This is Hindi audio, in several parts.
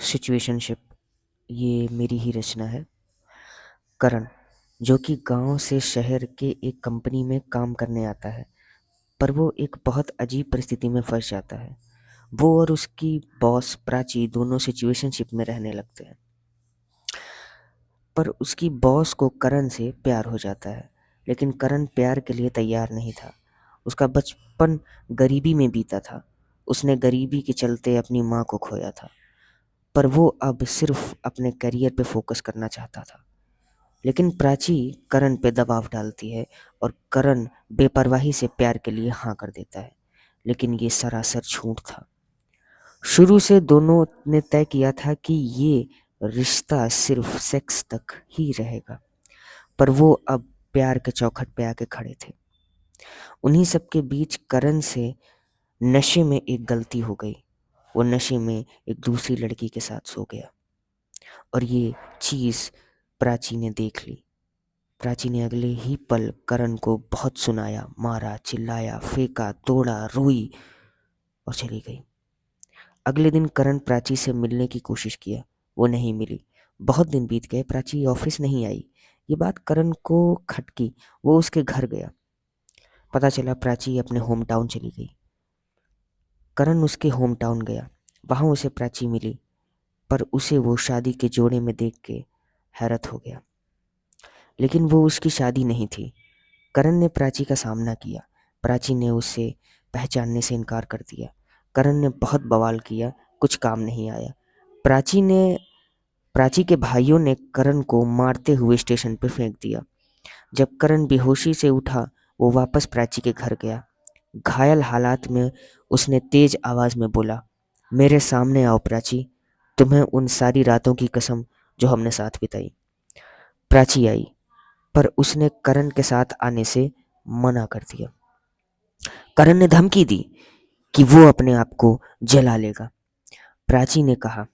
सिचुएशनशिप ये मेरी ही रचना है। करण, जो कि गांव से शहर के एक कंपनी में काम करने आता है, पर वो एक बहुत अजीब परिस्थिति में फंस जाता है। वो और उसकी बॉस प्राची दोनों सिचुएशनशिप में रहने लगते हैं, पर उसकी बॉस को करण से प्यार हो जाता है, लेकिन करण प्यार के लिए तैयार नहीं था। उसका बचपन गरीबी में बीता था। उसने गरीबी के चलते अपनी माँ को खोया था, पर वो अब सिर्फ अपने करियर पे फोकस करना चाहता था। लेकिन प्राची करण पे दबाव डालती है और करण बेपरवाही से प्यार के लिए हाँ कर देता है, लेकिन ये सरासर झूठ था। शुरू से दोनों ने तय किया था कि ये रिश्ता सिर्फ सेक्स तक ही रहेगा, पर वो अब प्यार के चौखट पे आके खड़े थे। उन्हीं सब के बीच करण से नशे में एक गलती हो गई। वो नशे में एक दूसरी लड़की के साथ सो गया और ये चीज प्राची ने देख ली। प्राची ने अगले ही पल करण को बहुत सुनाया, मारा, चिल्लाया, फेंका, तोड़ा, रोई और चली गई। अगले दिन करण प्राची से मिलने की कोशिश किया, वो नहीं मिली। बहुत दिन बीत गए, प्राची ऑफिस नहीं आई। ये बात करण को खटकी। वो उसके घर गया। पता चला प्राची अपने होम टाउन चली गई। करण उसके होम टाउन गया। वहां उसे प्राची मिली, पर उसे वो शादी के जोड़े में देख के हैरत हो गया। लेकिन वो उसकी शादी नहीं थी। करण ने प्राची का सामना किया। प्राची ने उसे पहचानने से इनकार कर दिया। करण ने बहुत बवाल किया, कुछ काम नहीं आया। प्राची के भाइयों ने करण को मारते हुए स्टेशन पर फेंक दिया। जब करण बेहोशी से उठा, वो वापस प्राची के घर गया। घायल हालात में उसने तेज आवाज में बोला, मेरे सामने आओ प्राची, तुम्हें उन सारी रातों की कसम जो हमने साथ बिताई। प्राची आई, पर उसने करण के साथ आने से मना कर दिया। करण ने धमकी दी कि वो अपने आप को जला लेगा। प्राची ने कहा,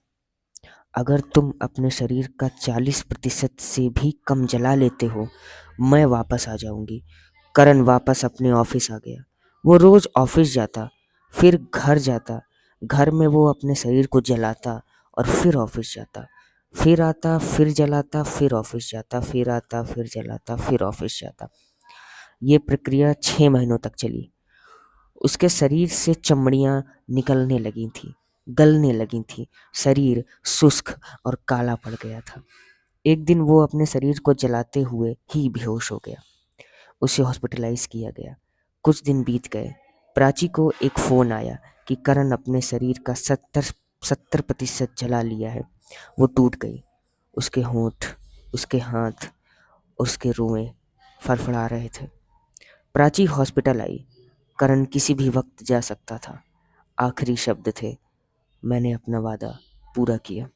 अगर तुम अपने शरीर का 40% से भी कम जला लेते हो, मैं वापस आ जाऊंगी। करण वापस अपने ऑफिस आ गया। वो रोज ऑफिस जाता, फिर घर जाता। घर में वो अपने शरीर को जलाता और फिर ऑफिस जाता, फिर आता, फिर जलाता, फिर ऑफिस जाता, फिर आता, फिर जलाता, फिर ऑफिस जाता। ये प्रक्रिया 6 महीनों तक चली। उसके शरीर से चमड़ियां निकलने लगी थी, गलने लगी थी। शरीर शुष्क और काला पड़ गया था। एक दिन वो अपने शरीर को जलाते हुए ही बेहोश हो गया। उसे हॉस्पिटलाइज किया गया। कुछ दिन बीत गए। प्राची को एक फोन आया कि करण अपने शरीर का 70% जला लिया है। वो टूट गई। उसके होंठ, उसके हाथ, उसके रोए फड़फड़ा रहे थे। प्राची हॉस्पिटल आई। करण किसी भी वक्त जा सकता था। आखिरी शब्द थे, मैंने अपना वादा पूरा किया।